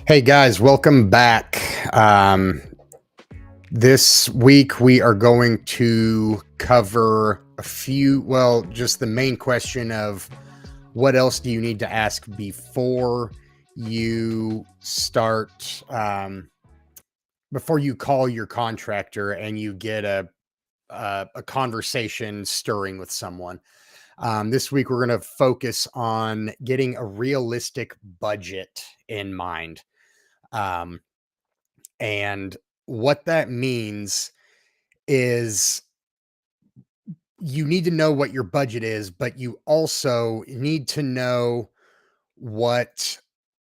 Hey guys, welcome back. This week we are going to cover just the main question of what else do you need to ask before you start, before you call your contractor and you get a conversation stirring with someone. This week we're going to focus on getting a realistic budget in mind. Um, And what that means is you need to know what your budget is, but you also need to know what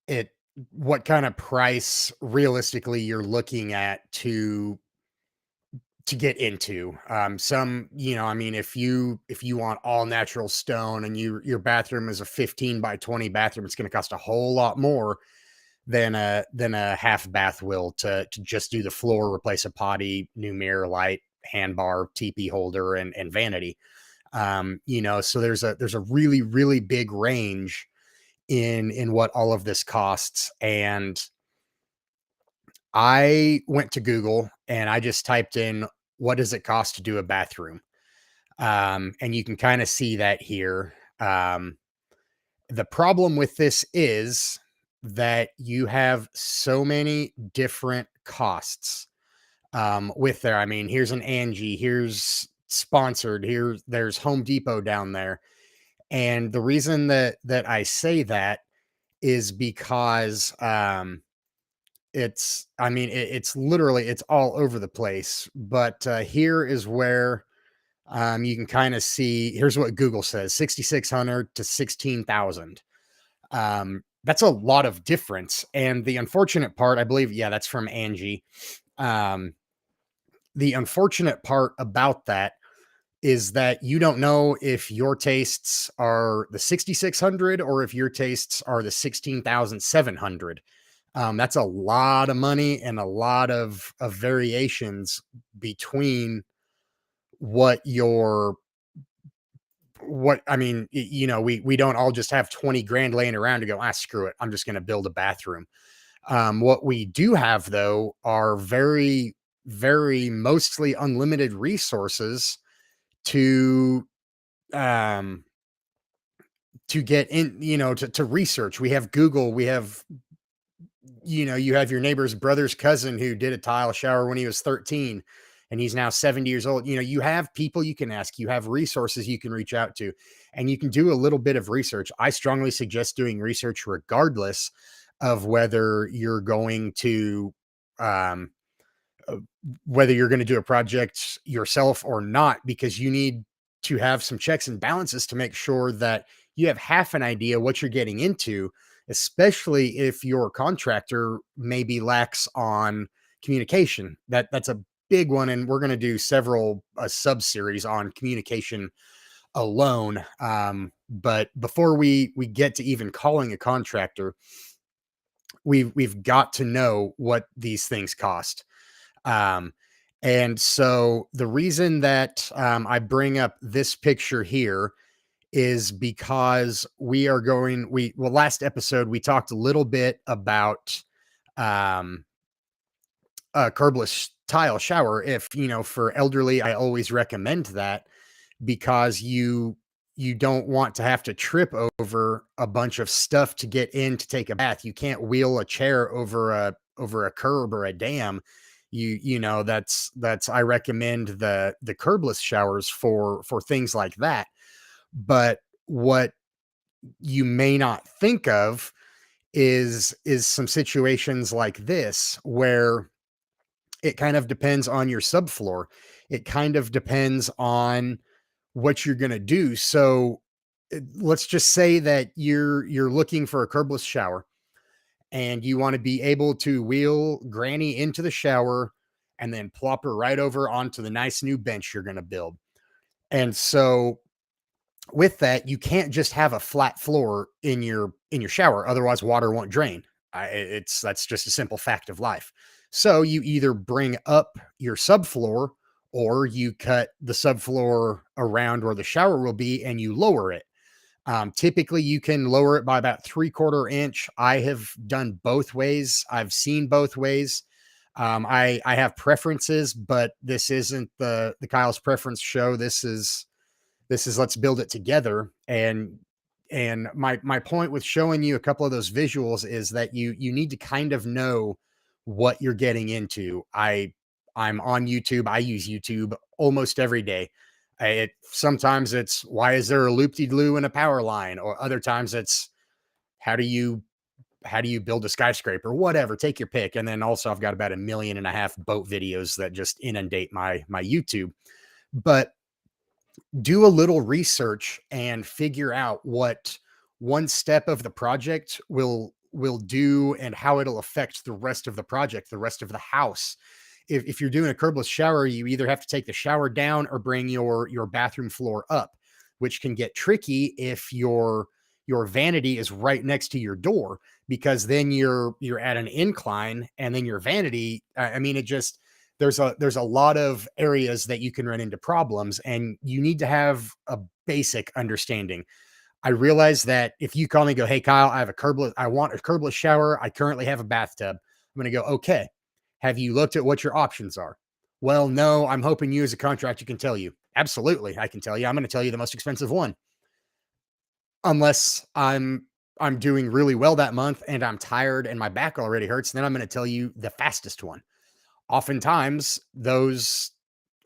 it what kind of price realistically you're looking at to get into. I mean, if you want all natural stone and your bathroom is a 15 by 20 bathroom, it's going to cost a whole lot more than a half bath will to just do the floor, replace a potty, new mirror, light, handbar, teepee holder, and vanity. So there's a really really big range in what all of this costs. And I went to Google and I just typed in what does it cost to do a bathroom, and you can kind of see that here. The problem with this is that you have so many different costs with there. I mean, here's an Angie, here's sponsored, there's Home Depot down there. And the reason that I say that is because it's literally it's all over the place. But here is where you can kind of see. Here's what Google says: 6,600 to 16,000. That's a lot of difference. And the unfortunate part, I believe, yeah, that's from Angie. Um, the unfortunate part about that is that you don't know if your tastes are the 6,600 or if your tastes are the 16,700. That's a lot of money and a lot of variations between what your what I mean, we don't all just have 20 grand laying around to go, screw it, I'm just going to build a bathroom. What we do have though are very, very mostly unlimited resources to um to get in, to research. We have Google, we have, you have your neighbor's brother's cousin who did a tile shower when he was 13 and he's now 70 years old. You have people you can ask, you have resources you can reach out to, and you can do a little bit of research. I strongly suggest doing research regardless of um, whether you're going to do a project yourself or not, because you need to have some checks and balances to make sure that you have half an idea what you're getting into, especially if your contractor maybe lacks on communication. That's a big one, and we're going to do several sub series on communication alone. But before we get to even calling a contractor, we've got to know what these things cost. Um, and so the reason that I bring up this picture here is because last episode we talked a little bit about um, a curbless tile shower. If, for elderly, I always recommend that because you don't want to have to trip over a bunch of stuff to get in to take a bath. You can't wheel a chair over a curb or a dam. That's I recommend the curbless showers for things like that. But what you may not think of is some situations like this where it kind of depends on your subfloor. It kind of depends on what you're going to do. So let's just say that you're looking for a curbless shower and you want to be able to wheel granny into the shower and then plop her right over onto the nice new bench you're going to build. And so with that, you can't just have a flat floor in your shower, otherwise water won't drain. That's just a simple fact of life. So you either bring up your subfloor or you cut the subfloor around where the shower will be and you lower it. Typically, you can lower it by about 3/4 inch. I have done both ways. I've seen both ways. I have preferences, but this isn't the Kyle's preference show. This is let's build it together. And my point with showing you a couple of those visuals is that you need to kind of know what you're getting into. I'm on YouTube. I use YouTube almost every day. Sometimes it's why is there a loop-de-loo in a power line, or other times it's how do you build a skyscraper, whatever. Take your pick. And then also I've got about 1.5 million boat videos that just inundate my YouTube. But do a little research and figure out what one step of the project will do and how it'll affect the rest of the project, the rest of the house. If you're doing a curbless shower, you either have to take the shower down or bring your bathroom floor up, which can get tricky if your vanity is right next to your door, because then you're at an incline, and then your vanity, I mean, it just, there's a lot of areas that you can run into problems, and you need to have a basic understanding. I realize that if you call me and go, "Hey, Kyle, I want a curbless shower. I currently have a bathtub." I'm going to go, "Okay. Have you looked at what your options are?" "Well, no, I'm hoping you as a contractor can tell you." "Absolutely. I can tell you. I'm going to tell you the most expensive one. Unless I'm doing really well that month and I'm tired and my back already hurts, then I'm going to tell you the fastest one." Oftentimes, those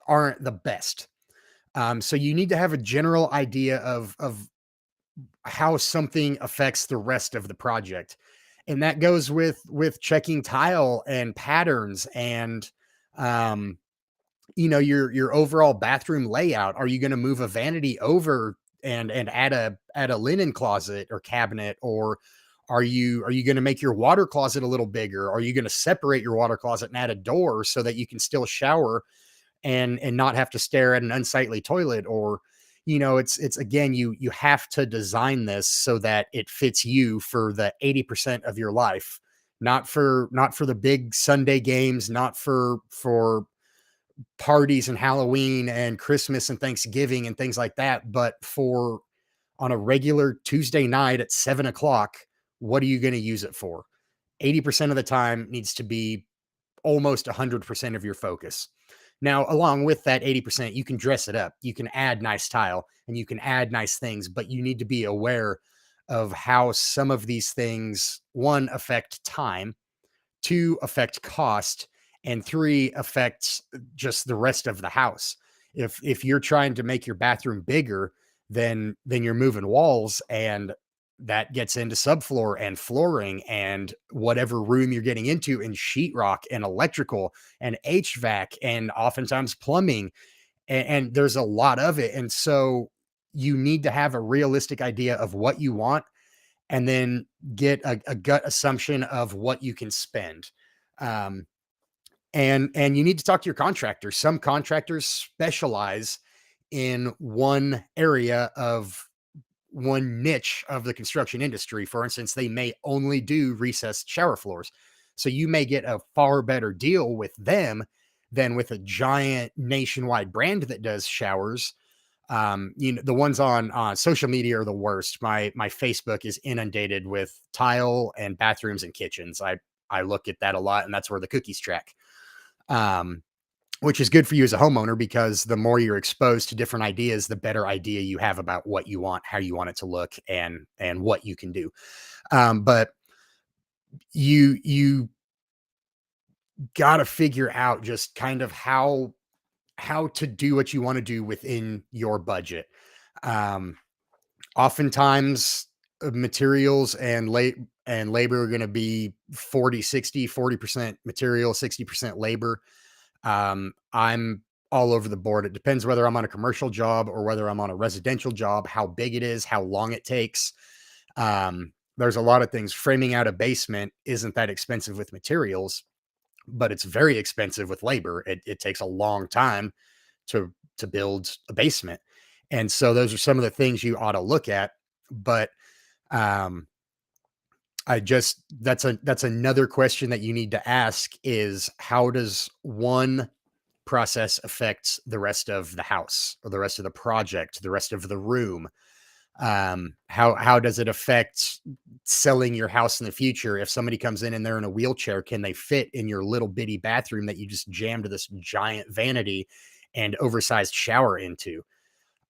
aren't the best. So you need to have a general idea of how something affects the rest of the project. And that goes with checking tile and patterns and um your overall bathroom layout. Are you going to move a vanity over and add a linen closet or cabinet, or are you going to make your water closet a little bigger? Are you going to separate your water closet and add a door so that you can still shower and not have to stare at an unsightly toilet? Or it's again, you have to design this so that it fits you for the 80% of your life, not for the big Sunday games, not for parties and Halloween and Christmas and Thanksgiving and things like that, but for on a regular Tuesday night at 7 o'clock, what are you going to use it for? 80% of the time needs to be almost 100% of your focus. Now, along with that 80%, you can dress it up. You can add nice tile and you can add nice things, but you need to be aware of how some of these things, one, affect time, two, affect cost, and three, affects just the rest of the house. If you're trying to make your bathroom bigger, then you're moving walls, and that gets into subfloor and flooring and whatever room you're getting into, and sheetrock and electrical and HVAC and oftentimes plumbing, and there's a lot of it. And so you need to have a realistic idea of what you want, and then get a gut assumption of what you can spend. Um, and you need to talk to your contractor. Some contractors specialize in one area of one niche of the construction industry. For instance, they may only do recessed shower floors. So you may get a far better deal with them than with a giant nationwide brand that does showers. The ones on social media are the worst. My Facebook is inundated with tile and bathrooms and kitchens. I look at that a lot, and that's where the cookies track. Um, which is good for you as a homeowner, because the more you're exposed to different ideas, the better idea you have about what you want, how you want it to look, and what you can do. But you got to figure out just kind of how to do what you want to do within your budget. Um, Oftentimes, materials and labor are going to be 40% material, 60% labor. I'm all over the board. It depends whether I'm on a commercial job or whether I'm on a residential job, how big it is, how long it takes. There's a lot of things. Framing out a basement isn't that expensive with materials, but it's very expensive with labor. It takes a long time to build a basement. And so those are some of the things you ought to look at. But um, that's another question that you need to ask is, how does one process affect the rest of the house or the rest of the project, the rest of the room? How does it affect selling your house in the future? If somebody comes in and they're in a wheelchair, can they fit in your little bitty bathroom that you just jammed this giant vanity and oversized shower into?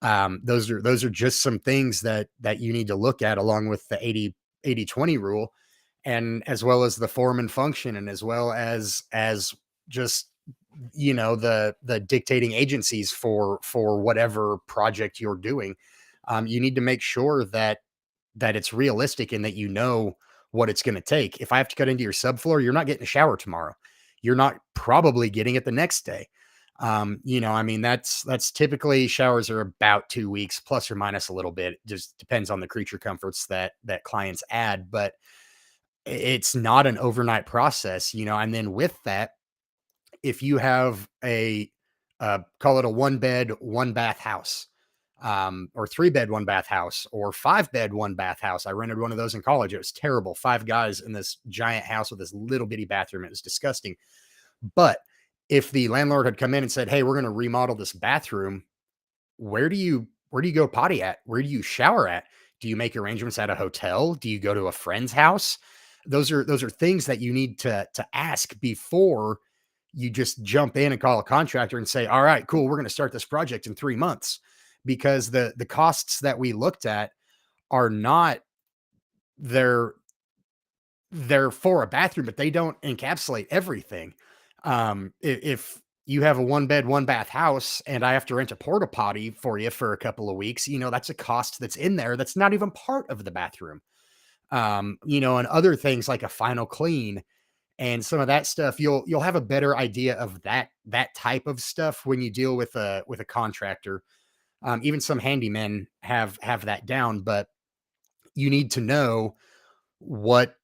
Those are just some things that you need to look at, along with the 80/20 rule, and as well as the form and function, and as well as just, the dictating agencies for whatever project you're doing. You need to make sure that it's realistic and that you know what it's going to take. If I have to cut into your subfloor, you're not getting a shower tomorrow. You're not probably getting it the next day. I mean, that's typically, showers are about 2 weeks plus or minus a little bit. It just depends on the creature comforts that clients add, but it's not an overnight process. And then with that, if you have call it a one bed, one bath house, or 3 bed, 1 bath house, or 5 bed, 1 bath house. I rented one of those in college. It was terrible. 5 guys in this giant house with this little bitty bathroom. It was disgusting. But if the landlord had come in and said, "Hey, we're going to remodel this bathroom," where do you go potty at? Where do you shower at? Do you make arrangements at a hotel? Do you go to a friend's house? Those are things that you need to ask before you just jump in and call a contractor and say, "All right, cool, we're going to start this project in 3 months." Because the costs that we looked at are not, they're they're for a bathroom, but they don't encapsulate everything. If you have a 1 bed, 1 bath house and I have to rent a porta potty for you for a couple of weeks, that's a cost that's in there that's not even part of the bathroom. And other things like a final clean and some of that stuff, you'll have a better idea of that type of stuff when you deal with a contractor. Even some handymen have that down, but you need to know what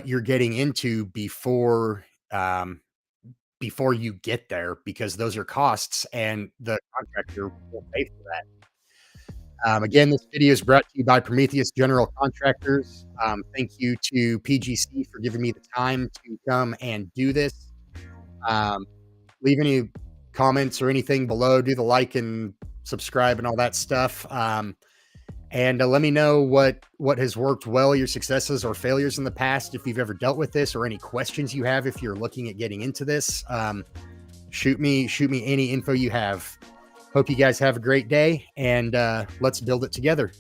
you're getting into before you get there, because those are costs and the contractor will pay for that. Again, this video is brought to you by Prometheus General Contractors. Thank you to PGC for giving me the time to come and do this. Um, Leave any comments or anything below. Do the like and subscribe and all that stuff. And let me know what has worked well, your successes or failures in the past, if you've ever dealt with this, or any questions you have if you're looking at getting into this. Shoot me any info you have. Hope you guys have a great day, and let's build it together.